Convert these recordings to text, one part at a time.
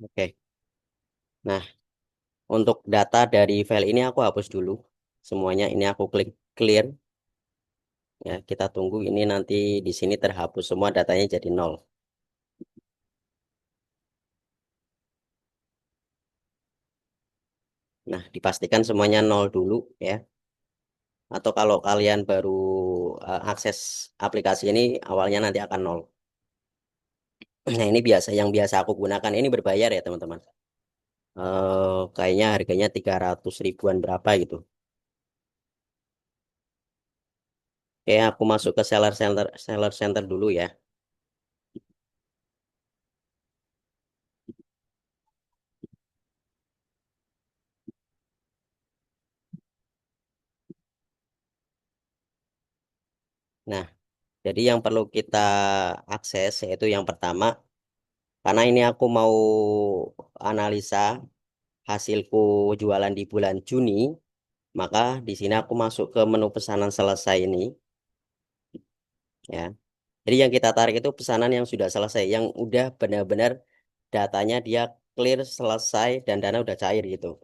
Oke. Nah, untuk data dari file ini aku hapus dulu. Semuanya ini aku klik clear. Ya, kita tunggu ini nanti di sini terhapus semua datanya jadi nol. Nah, dipastikan semuanya nol dulu ya. Atau kalau kalian baru akses aplikasi ini awalnya nanti akan nol. Nah, ini yang biasa aku gunakan ini berbayar ya, teman-teman. Kayaknya harganya 300 ribuan berapa gitu. Oke, aku masuk ke seller center dulu ya. Nah, jadi yang perlu kita akses yaitu yang pertama, karena ini aku mau analisa hasilku jualan di bulan Juni, maka di sini aku masuk ke menu pesanan selesai ini, ya. Jadi yang kita tarik itu pesanan yang sudah selesai, yang udah benar-benar datanya dia clear, selesai, dan dana udah cair gitu.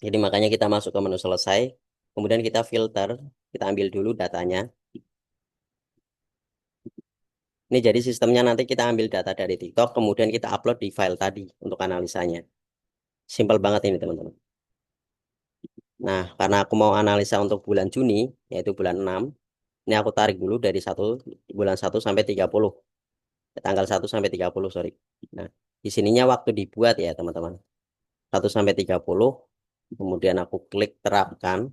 Jadi makanya kita masuk ke menu selesai, kemudian kita filter, kita ambil dulu datanya. Ini jadi sistemnya nanti kita ambil data dari TikTok, kemudian kita upload di file tadi untuk analisanya. Simpel banget ini teman-teman. Nah, karena aku mau analisa untuk bulan Juni, yaitu bulan 6, ini aku tarik dulu dari bulan 1 sampai 30. Tanggal 1 sampai 30, sorry. Nah, di sininya waktu dibuat ya teman-teman. 1 sampai 30, kemudian aku klik terapkan.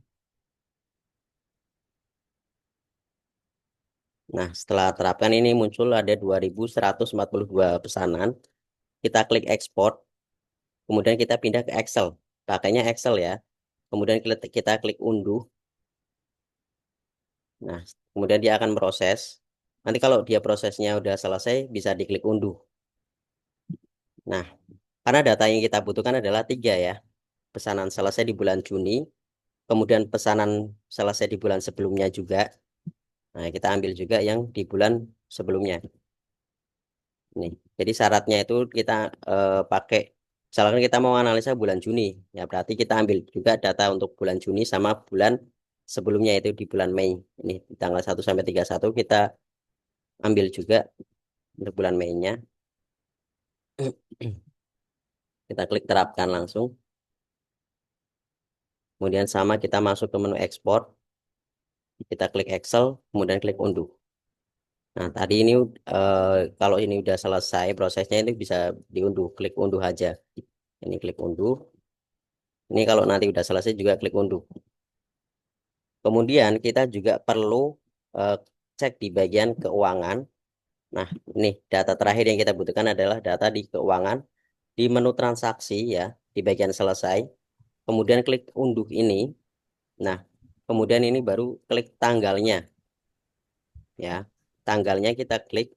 Nah, setelah terapkan ini muncul ada 2142 pesanan. Kita klik ekspor, kemudian kita pindah ke Excel. Pakainya Excel ya. Kemudian kita klik unduh. Nah, kemudian dia akan proses. Nanti kalau dia prosesnya udah selesai, bisa diklik unduh. Nah, karena data yang kita butuhkan adalah 3 ya. Pesanan selesai di bulan Juni, kemudian pesanan selesai di bulan sebelumnya juga. Nah, kita ambil juga yang di bulan sebelumnya. Nih, jadi syaratnya itu kita pakai, misalkan kita mau analisa bulan Juni, ya berarti kita ambil juga data untuk bulan Juni sama bulan sebelumnya itu di bulan Mei. Ini di tanggal 1 sampai 31 kita ambil juga untuk bulan Mei-nya. Kita klik terapkan langsung. Kemudian sama kita masuk ke menu ekspor. Kita klik Excel, kemudian klik unduh. Nah, tadi ini eh, kalau ini udah selesai prosesnya itu bisa diunduh, klik unduh aja. Ini klik unduh. Ini kalau nanti udah selesai juga klik unduh. Kemudian kita juga perlu eh, cek di bagian keuangan. Nah, ini data terakhir yang kita butuhkan adalah data di keuangan di menu transaksi ya, di bagian selesai. Kemudian klik unduh ini. Nah, kemudian ini baru klik tanggalnya ya. Tanggalnya kita klik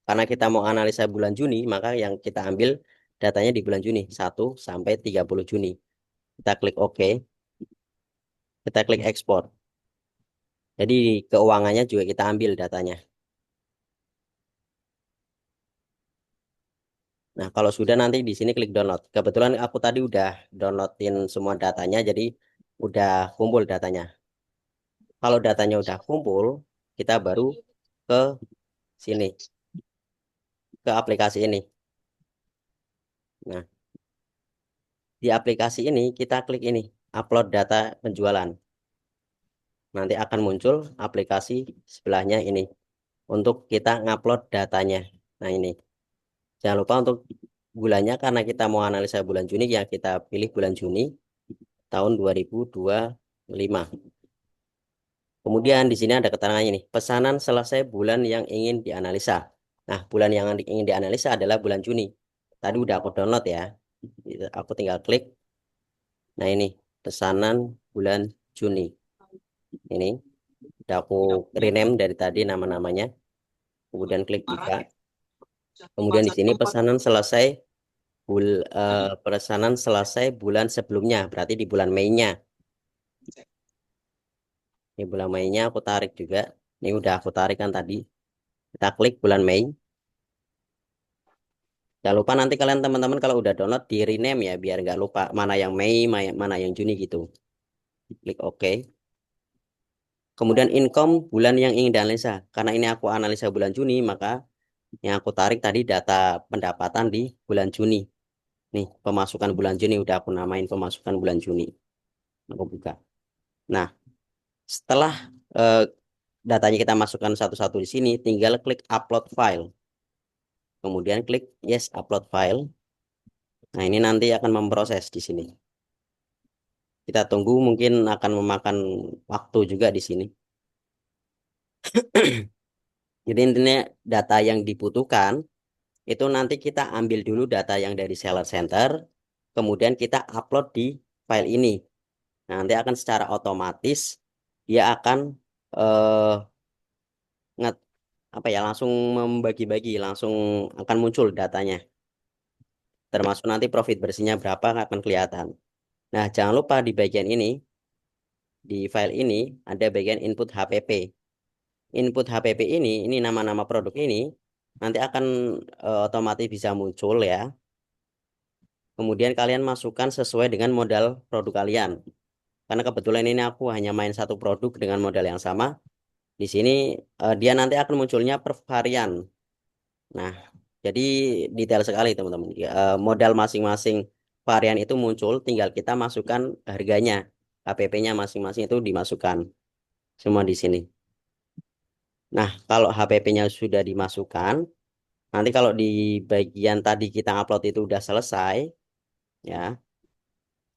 karena kita mau analisa bulan Juni, maka yang kita ambil datanya di bulan Juni 1 sampai 30 Juni. Kita klik OK, kita klik ekspor. Jadi keuangannya juga kita ambil datanya. Nah, kalau sudah nanti di sini klik download. Kebetulan aku tadi udah downloadin semua datanya, jadi udah kumpul datanya. Kalau datanya udah kumpul, kita baru ke sini, ke aplikasi ini. Nah, di aplikasi ini kita klik ini, upload data penjualan. Nanti akan muncul aplikasi sebelahnya ini untuk kita ngupload datanya. Nah, ini. Jangan lupa untuk bulannya karena kita mau analisa bulan Juni, ya kita pilih bulan Juni tahun 2025. Kemudian di sini ada keterangannya nih, pesanan selesai bulan yang ingin dianalisa. Nah, bulan yang ingin dianalisa adalah bulan Juni. Tadi udah aku download ya. Aku tinggal klik. Nah, ini pesanan bulan Juni. Ini udah aku rename dari tadi nama-namanya. Kemudian klik buka. Kemudian di sini pesanan selesai bulan sebelumnya, berarti di bulan Mei-nya. Ini bulan Mei-nya aku tarik juga. Ini udah aku tarik kan tadi. Kita klik bulan Mei. Jangan lupa nanti kalian teman-teman kalau udah download di rename ya biar nggak lupa mana yang Mei, mana yang Juni gitu. Klik OK. Kemudian income bulan yang ingin dianalisa. Karena ini aku analisa bulan Juni, maka yang aku tarik tadi data pendapatan di bulan Juni. Nih, pemasukan bulan Juni udah aku namain pemasukan bulan Juni. Aku buka. Nah, setelah eh, datanya kita masukkan satu-satu di sini, tinggal klik upload file. Kemudian klik yes upload file. Nah, ini nanti akan memproses di sini. Kita tunggu mungkin akan memakan waktu juga di sini. Jadi intinya data yang dibutuhkan itu nanti kita ambil dulu data yang dari seller center, kemudian kita upload di file ini. Nah, nanti akan secara otomatis dia akan eh, nge- apa ya langsung membagi-bagi, langsung akan muncul datanya. Termasuk nanti profit bersihnya berapa akan kelihatan. Nah, jangan lupa di bagian ini, di file ini ada bagian input HPP. Input HPP ini nama-nama produk ini nanti akan otomatis bisa muncul ya. Kemudian kalian masukkan sesuai dengan modal produk kalian. Karena kebetulan ini aku hanya main satu produk dengan modal yang sama. Di sini dia nanti akan munculnya per varian. Nah, jadi detail sekali teman-teman. Ya, modal masing-masing varian itu muncul, tinggal kita masukkan harganya. HPP-nya masing-masing itu dimasukkan semua di sini. Nah, kalau HPP-nya sudah dimasukkan, nanti kalau di bagian tadi kita upload itu udah selesai, ya,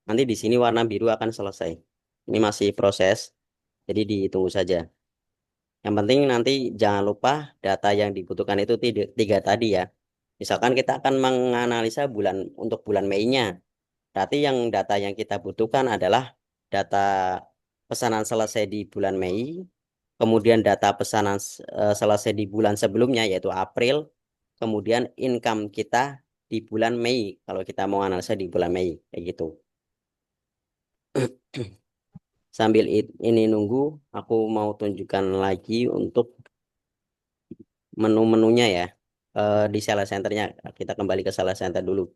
nanti di sini warna biru akan selesai. Ini masih proses, jadi ditunggu saja. Yang penting nanti jangan lupa data yang dibutuhkan itu tiga tadi ya. Misalkan kita akan menganalisa untuk bulan Mei-nya. Berarti yang data yang kita butuhkan adalah data pesanan selesai di bulan Mei, kemudian data pesanan selesai di bulan sebelumnya yaitu April, kemudian income kita di bulan Mei kalau kita mau analisa di bulan Mei kayak gitu. Sambil ini nunggu, aku mau tunjukkan lagi untuk menu-menunya ya. Di seller centernya kita kembali ke seller center dulu.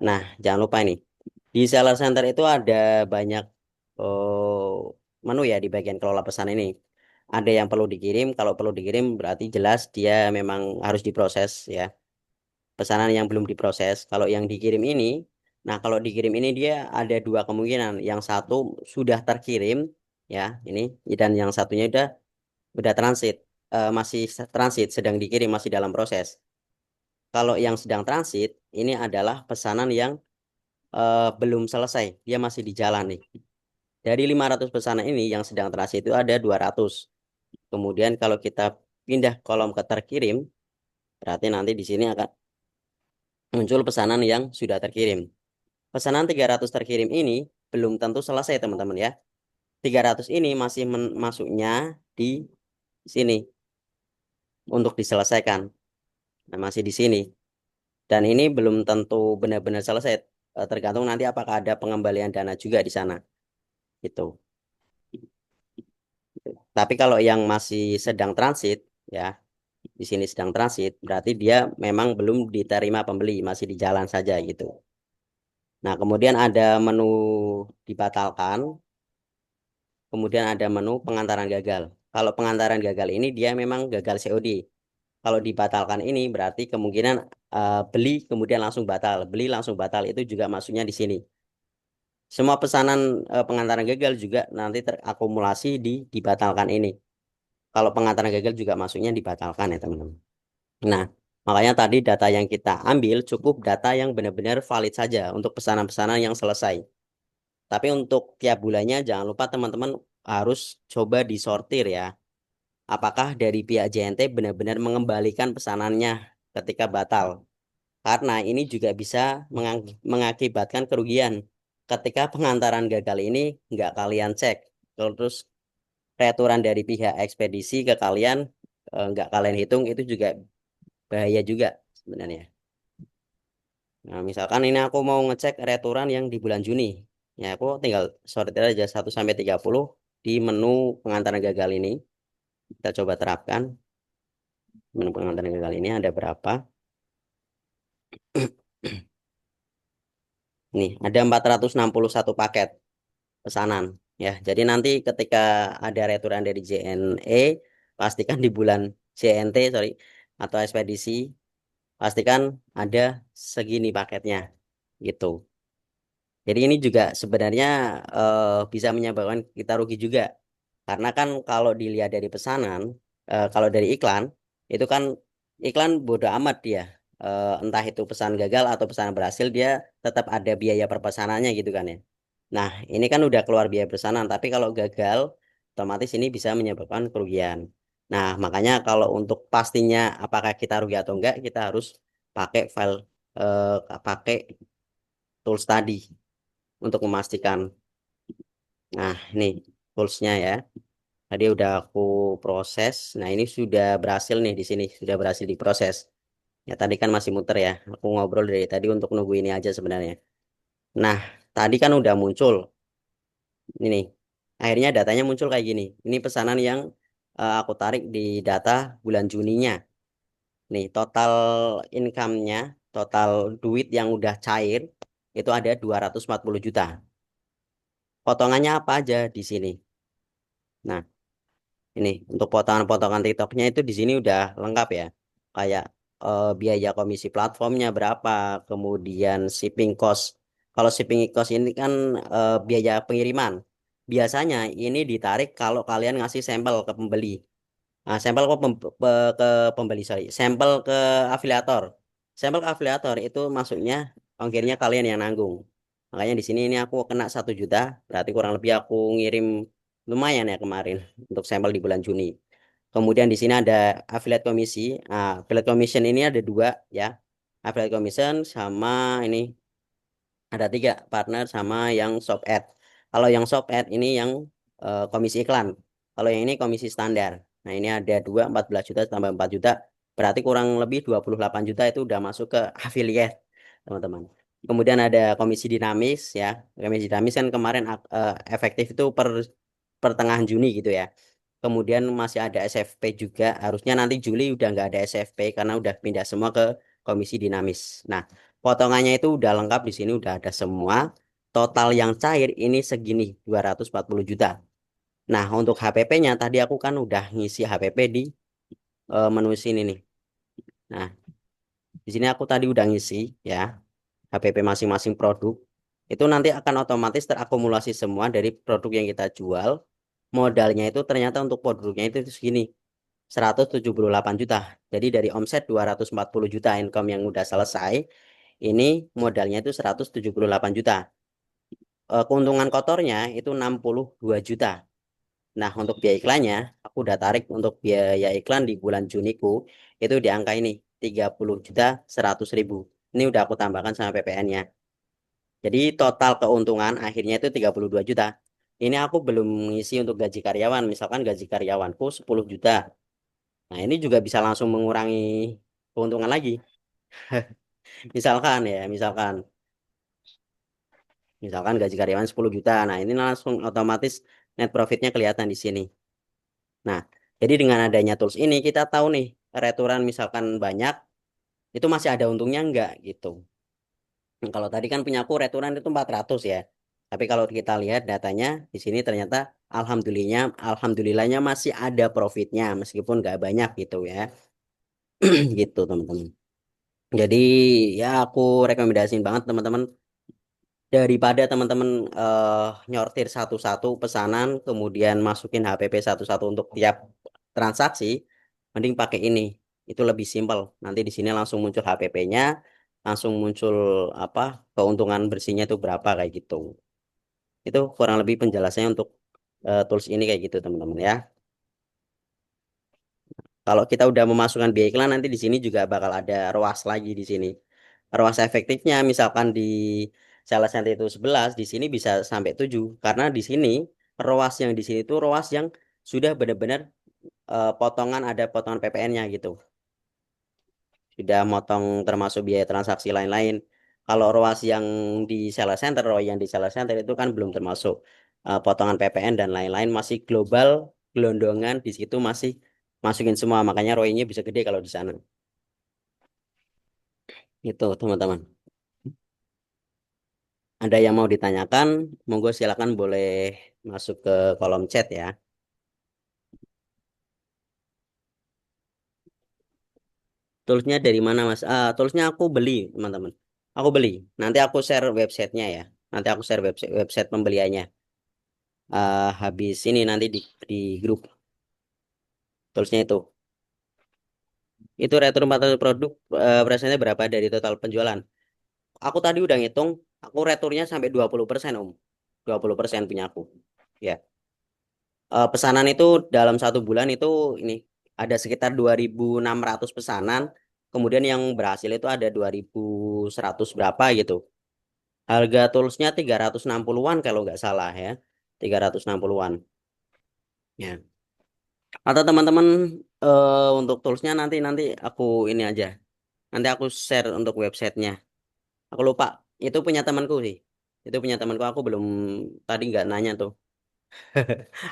Nah, jangan lupa ini. Di seller center itu ada banyak menu ya di bagian kelola pesan ini. Ada yang perlu dikirim, kalau perlu dikirim berarti jelas dia memang harus diproses ya. Pesanan yang belum diproses, kalau yang dikirim ini, nah kalau dikirim ini dia ada dua kemungkinan. Yang satu sudah terkirim ya, ini dan yang satunya udah transit, masih transit, sedang dikirim, masih dalam proses. Kalau yang sedang transit, ini adalah pesanan yang belum selesai, dia masih di jalan nih. Dari 500 pesanan ini yang sedang transit itu ada 200. Kemudian kalau kita pindah kolom ke terkirim, berarti nanti di sini akan muncul pesanan yang sudah terkirim. Pesanan 300 terkirim ini belum tentu selesai teman-teman ya. 300 ini masih masuknya di sini untuk diselesaikan. Nah, masih di sini. Dan ini belum tentu benar-benar selesai. Tergantung nanti apakah ada pengembalian dana juga di sana. Gitu. Tapi kalau yang masih sedang transit, ya di sini sedang transit, berarti dia memang belum diterima pembeli, masih di jalan saja gitu. Nah, kemudian ada menu dibatalkan, kemudian ada menu pengantaran gagal. Kalau pengantaran gagal ini dia memang gagal COD. Kalau dibatalkan ini berarti kemungkinan beli kemudian langsung batal, beli langsung batal itu juga masuknya di sini. Semua pesanan pengantaran gagal juga nanti terakumulasi di dibatalkan ini. Kalau pengantaran gagal juga masuknya dibatalkan ya teman-teman. Nah, makanya tadi data yang kita ambil cukup data yang benar-benar valid saja untuk pesanan-pesanan yang selesai. Tapi untuk tiap bulannya jangan lupa teman-teman harus coba disortir ya. Apakah dari pihak JNT benar-benar mengembalikan pesanannya ketika batal? Karena ini juga bisa mengakibatkan kerugian. Ketika pengantaran gagal ini nggak kalian cek, terus returan dari pihak ekspedisi ke kalian nggak kalian hitung itu juga bahaya juga sebenarnya. Nah, misalkan ini aku mau ngecek returan yang di bulan Juni. Ya, aku tinggal sortir aja 1 sampai 30 di menu pengantaran gagal ini. Kita coba terapkan. Menu pengantaran gagal ini ada berapa? Nih, ada 461 paket pesanan ya. Jadi nanti ketika ada returan dari JNE, pastikan di bulan JNT, sorry, atau ekspedisi, pastikan ada segini paketnya gitu. Jadi ini juga sebenarnya bisa menyebabkan kita rugi juga. Karena kan kalau dilihat dari pesanan, kalau dari iklan, itu kan iklan bodo amat dia. Entah itu pesan gagal atau pesanan berhasil, dia tetap ada biaya perpesanannya gitu kan ya. Nah, ini kan udah keluar biaya pesanan, tapi kalau gagal, otomatis ini bisa menyebabkan kerugian. Nah, makanya kalau untuk pastinya apakah kita rugi atau enggak, kita harus pakai file, pakai tools tadi untuk memastikan. Nah, ini toolsnya ya. Tadi udah aku proses. Nah, ini sudah berhasil nih di sini, sudah berhasil diproses. Ya, tadi kan masih muter ya. Aku ngobrol dari tadi untuk nunggu ini aja sebenarnya. Nah, tadi kan udah muncul. Ini nih. Akhirnya datanya muncul kayak gini. Ini pesanan yang aku tarik di data bulan Juninya. Nih, total income-nya, total duit yang udah cair itu ada 240 juta. Potongannya apa aja di sini? Nah, ini untuk potongan-potongan TikToknya itu di sini udah lengkap ya. Kayak biaya komisi platformnya berapa, kemudian shipping cost. Kalau shipping cost ini kan biaya pengiriman. Biasanya ini ditarik kalau kalian ngasih sampel ke pembeli. Nah, sampel ke pembeli, sorry. Sampel ke afiliator. Sampel ke afiliator itu maksudnya ongkirnya kalian yang nanggung. Makanya di sini ini aku kena 1 juta, berarti kurang lebih aku ngirim lumayan ya kemarin untuk sampel di bulan Juni. Kemudian di sini ada affiliate komisi. Nah, affiliate commission ini ada dua ya. Affiliate commission sama ini ada tiga partner sama yang shop ad. Kalau yang shop ad ini yang komisi iklan. Kalau yang ini komisi standar. Nah ini ada dua 14 juta tambah 4 juta. Berarti kurang lebih 28 juta itu udah masuk ke affiliate teman-teman. Kemudian ada komisi dinamis ya. Komisi dinamis kan kemarin efektif itu pertengahan Juni gitu ya. Kemudian masih ada SFP juga. Harusnya nanti Juli udah nggak ada SFP karena udah pindah semua ke komisi dinamis. Nah, potongannya itu udah lengkap di sini udah ada semua. Total yang cair ini segini 240 juta. Nah, untuk HPP-nya tadi aku kan udah ngisi HPP di menu sini nih. Nah, di sini aku tadi udah ngisi ya HPP masing-masing produk. Itu nanti akan otomatis terakumulasi semua dari produk yang kita jual. Modalnya itu ternyata untuk produknya itu segini 178 juta. Jadi dari omset 240 juta income yang udah selesai, ini modalnya itu 178 juta. Keuntungan kotornya itu 62 juta. Nah, untuk biaya iklannya, aku udah tarik untuk biaya iklan di bulan Juniku, itu di angka ini, 30 juta 100 ribu. Ini udah aku tambahkan sama PPN-nya. Jadi total keuntungan akhirnya itu 32 juta. Ini aku belum mengisi untuk gaji karyawan. Misalkan gaji karyawanku 10 juta. Nah, ini juga bisa langsung mengurangi keuntungan lagi. Misalkan ya, misalkan gaji karyawan 10 juta. Nah, ini langsung otomatis net profitnya kelihatan di sini. Nah, jadi dengan adanya tools ini kita tahu nih, returan misalkan banyak, itu masih ada untungnya enggak gitu. Nah, kalau tadi kan punya aku returan itu 400 ya. Tapi kalau kita lihat datanya di sini ternyata alhamdulillahnya masih ada profitnya meskipun nggak banyak gitu ya. Gitu teman-teman. Jadi ya aku rekomendasiin banget teman-teman daripada teman-teman nyortir satu-satu pesanan kemudian masukin HPP satu-satu untuk tiap transaksi, mending pakai ini. Itu lebih simpel. Nanti di sini langsung muncul HPP-nya, langsung muncul apa keuntungan bersihnya itu berapa kayak gitu. Itu kurang lebih penjelasannya untuk tools ini kayak gitu teman-teman ya. Kalau kita udah memasukkan biaya iklan nanti di sini juga bakal ada ROAS lagi di sini. ROAS efektifnya misalkan di sales nanti itu 11, di sini bisa sampai 7 karena di sini ROAS yang di sini itu ROAS yang sudah benar-benar potongan ada potongan PPN-nya gitu. Sudah motong termasuk biaya transaksi lain-lain. Kalau ROAS yang di sales center, ROI yang di sales center itu kan belum termasuk potongan PPN dan lain-lain masih global, gelondongan di situ masih masukin semua makanya ROI-nya bisa gede kalau di sana. Itu teman-teman. Ada yang mau ditanyakan, monggo silakan boleh masuk ke kolom chat ya. Toolsnya dari mana Mas? Toolsnya aku beli teman-teman. Aku beli. Nanti aku share websitenya ya. Nanti aku share website website pembeliannya. Habis ini nanti di grup toolsnya itu. Itu retur 400 produk persennya berapa dari total penjualan? Aku tadi udah ngitung, aku returnya sampai 20% Om. 20% punya aku. Ya. Pesanan itu dalam 1 bulan itu ini ada sekitar 2.600 pesanan. Kemudian yang berhasil itu ada 2.100 berapa gitu. Harga toolsnya 360-an kalau nggak salah ya. 360-an. Ya. Atau teman-teman untuk toolsnya nanti nanti aku ini aja. Nanti aku share untuk websitenya. Aku lupa. Itu punya temanku sih. Itu punya temanku. Aku belum tadi nggak nanya tuh.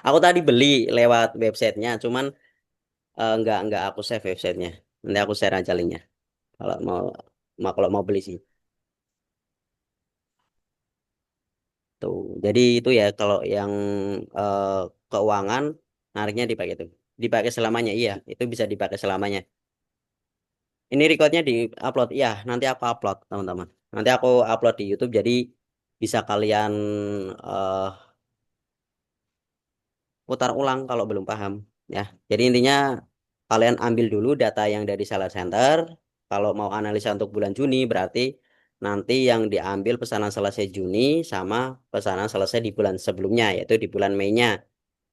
Aku tadi beli lewat websitenya. Cuman nggak aku save websitenya. Nanti aku share aja linknya. Kalau kalau mau beli sih. Tuh. Jadi itu ya kalau yang eh, keuangan nariknya dipakai itu. Dipakai selamanya. Iya, itu bisa dipakai selamanya. Ini recordnya di upload. Iya, nanti aku upload teman-teman. Nanti aku upload di YouTube. Jadi bisa kalian eh, putar ulang kalau belum paham. Ya, jadi intinya kalian ambil dulu data yang dari seller center. Kalau mau analisa untuk bulan Juni berarti nanti yang diambil pesanan selesai Juni sama pesanan selesai di bulan sebelumnya yaitu di bulan Mei-nya.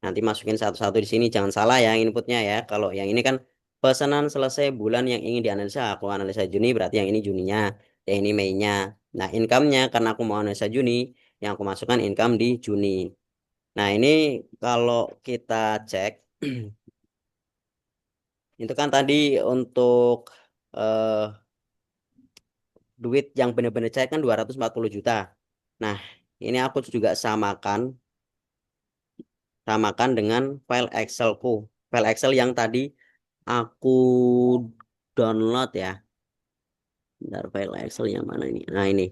Nanti masukin satu-satu di sini, jangan salah ya inputnya ya. Kalau yang ini kan pesanan selesai bulan yang ingin dianalisa, aku analisa Juni berarti yang ini Juninya, yang ini Mei-nya. Nah, income-nya karena aku mau analisa Juni, yang aku masukkan income di Juni. Nah, ini kalau kita cek, itu kan tadi untuk eh, duit yang benar-benar cair kan 240 juta. Nah, ini aku juga samakan dengan file Excelku. File Excel yang tadi aku download ya. Bentar, file Excel yang mana ini? Nah, ini.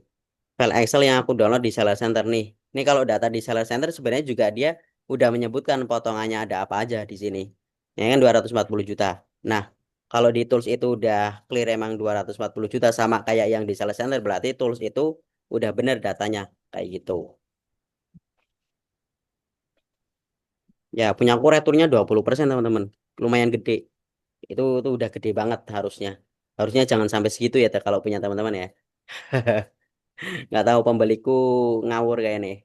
File Excel yang aku download di Seller Center nih. Ini kalau data di Seller Center sebenarnya juga dia udah menyebutkan potongannya ada apa aja di sini. Ini kan 240 juta. Nah, kalau di tools itu udah clear emang 240 juta sama kayak yang di Seller Center berarti tools itu udah bener datanya kayak gitu. Ya, punya aku returnya 20% teman-teman. Lumayan gede. Itu udah gede banget harusnya. Harusnya jangan sampai segitu ya kalau punya teman-teman ya. Nggak tahu pembeliku ngawur kayak nih.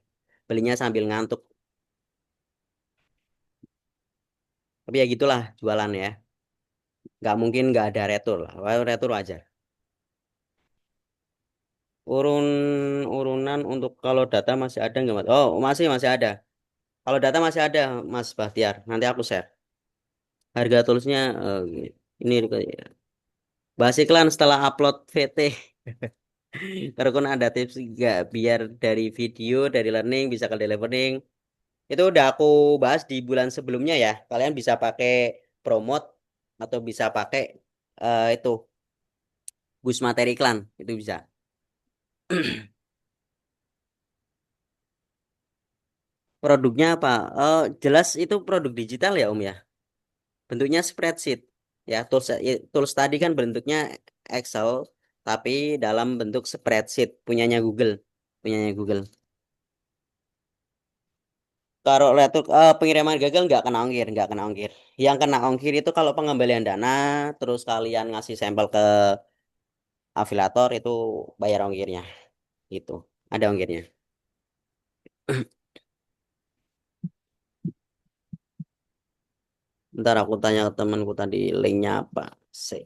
Belinya sambil ngantuk. Tapi ya gitulah jualan ya. Nggak mungkin nggak ada retur lah. Wah, retur aja. Urun urunan untuk kalau data masih ada nggak Mas? Oh masih ada. Kalau data masih ada Mas Bahtiar. Nanti aku share. Harga toolsnya ini bahas iklan setelah upload VT. Terus kan ada tips nggak biar dari video dari learning bisa ke delivering. Itu udah aku bahas di bulan sebelumnya ya. Kalian bisa pakai promote atau bisa pakai itu boost materi iklan. Itu bisa. Produknya apa? Jelas itu produk digital ya Om ya. Bentuknya spreadsheet. Ya, tools tadi kan bentuknya Excel, tapi dalam bentuk spreadsheet punyanya Google. Punyanya Google. Kalau laptop pengiriman gagal nggak kena ongkir. Yang kena ongkir itu kalau pengembalian dana, terus kalian ngasih sampel ke afiliator itu bayar ongkirnya gitu. Ada ongkirnya. Ntar aku tanya ke temanku tadi linknya apa. Sih.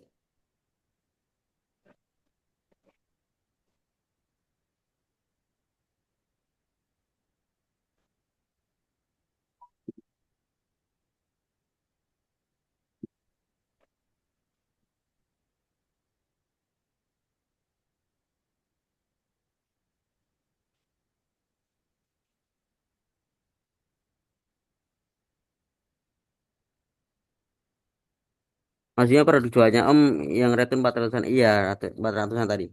Maksudnya produk jualnya Om yang return 400-an. Iya, 400-an tadi.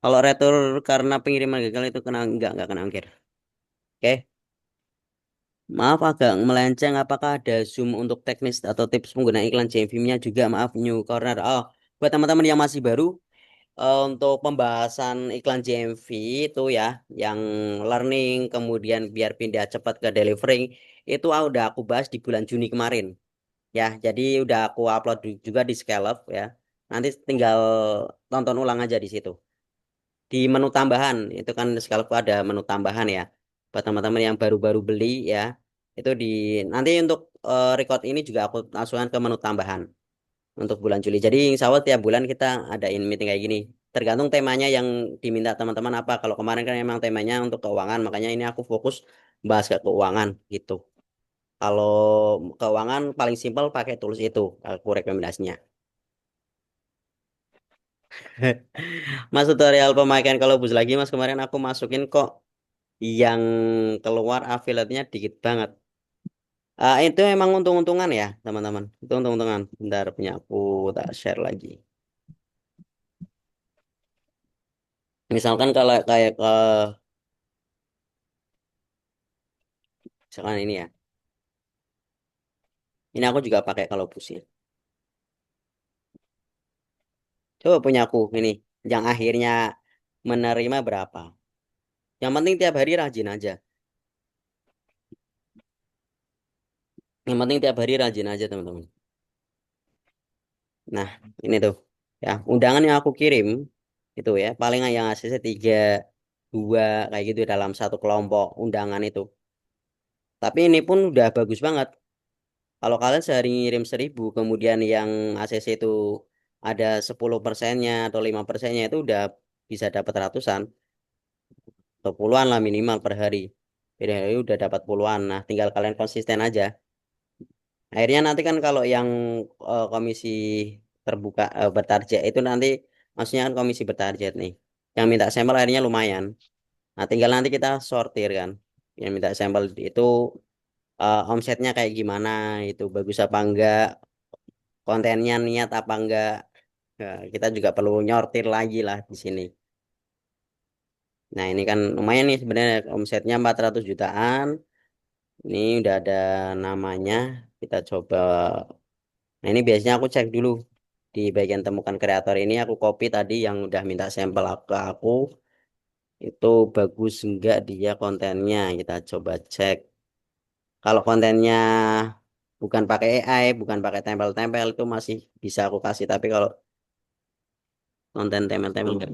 Kalau retur karena pengiriman gagal itu kena enggak kena ongkir. Oke. Maaf agak melenceng. Apakah ada Zoom untuk teknis atau tips penggunaan iklan JVM-nya juga? Maaf new corner. Oh, buat teman-teman yang masih baru, untuk pembahasan iklan JMV itu ya, yang learning kemudian biar pindah cepat ke delivering itu udah aku bahas di bulan Juni kemarin. Ya, jadi udah aku upload juga di Scallop ya. Nanti tinggal tonton ulang aja di situ. Di menu tambahan itu kan Scallop ada menu tambahan ya. Buat teman-teman yang baru-baru beli ya, itu di nanti untuk record ini juga aku masukkan ke menu tambahan untuk bulan Juli. Jadi insya Allah tiap bulan kita adain meeting kayak gini. Tergantung temanya yang diminta teman-teman apa. Kalau kemarin kan emang temanya untuk keuangan, makanya ini aku fokus bahas ke keuangan gitu. Kalau keuangan paling simpel pakai tools itu, aku rekomendasinya. Mas tutorial pemakaian kalau bus lagi Mas kemarin aku masukin kok yang keluar affiliate-nya dikit banget. Itu emang untung-untungan ya teman-teman. Itu untung-untungan. Bentar punya aku tak share lagi. Misalkan kalau kayak ke misalkan ini ya. Ini aku juga pakai kalau busnya. Coba punya aku ini. Yang akhirnya menerima berapa. Yang penting tiap hari rajin aja. Yang penting tiap hari rajin aja teman-teman. Nah ini tuh. Ya undangan yang aku kirim. Itu ya. Paling yang ACC 3, 2 kayak gitu dalam satu kelompok undangan itu. Tapi ini pun udah bagus banget. Kalau kalian sehari ngirim 1.000, kemudian yang ACC itu ada 10%-nya atau 5%-nya itu udah bisa dapat ratusan atau puluhan lah minimal per hari. Jadi hari udah dapat puluhan. Nah, tinggal kalian konsisten aja. Akhirnya nanti kan kalau yang komisi terbuka bertarget itu nanti maksudnya kan komisi bertarget nih. Yang minta sampel akhirnya lumayan. Nah, tinggal nanti kita sortir kan. Yang minta sampel itu omsetnya kayak gimana, itu bagus apa enggak, kontennya niat apa enggak. Nah, kita juga perlu nyortir lagi lah di sini. Nah, ini kan lumayan nih sebenarnya omsetnya 400 jutaan. Ini udah ada namanya. Kita coba. Nah, ini biasanya aku cek dulu di bagian temukan kreator ini aku copy tadi yang udah minta sampel ke aku itu bagus enggak dia kontennya. Kita coba cek. Kalau kontennya bukan pakai AI, bukan pakai tempel-tempel itu masih bisa aku kasih. Tapi kalau konten tempel-tempel enggak.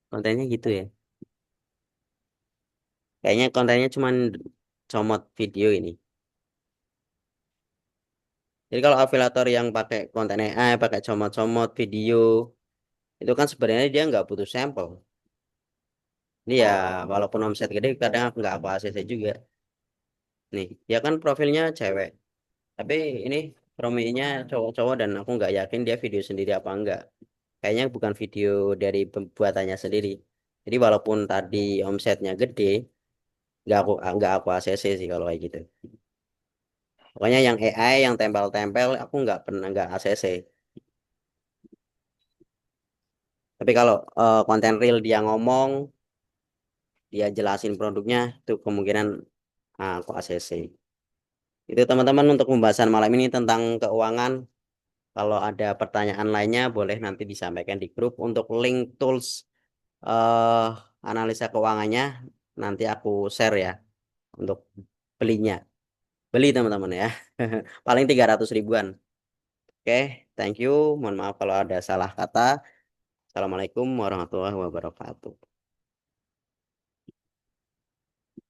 Kontennya gitu ya. Kayaknya kontennya cuman comot video ini. Jadi kalau afiliator yang pakai konten AI, pakai comot-comot video, itu kan sebenarnya dia nggak butuh sampel. Ini ya walaupun omset gede kadang aku nggak aku ACC juga. Nih, dia kan profilnya cewek. Tapi ini prominya cowok-cowok dan aku nggak yakin dia video sendiri apa enggak. Kayaknya bukan video dari pembuatannya sendiri. Jadi walaupun tadi omsetnya gede, nggak aku ACC sih kalau kayak gitu. Pokoknya yang AI, yang tempel-tempel, aku nggak pernah nggak ACC. Tapi kalau konten real dia ngomong, dia jelasin produknya, itu kemungkinan aku ACC. Itu teman-teman untuk pembahasan malam ini tentang keuangan. Kalau ada pertanyaan lainnya, boleh nanti disampaikan di grup. Untuk link tools eh, analisa keuangannya, nanti aku share ya untuk belinya. Beli teman-teman ya. Paling 300 ribuan. Oke, thank you. Mohon maaf kalau ada salah kata. Assalamualaikum warahmatullahi wabarakatuh.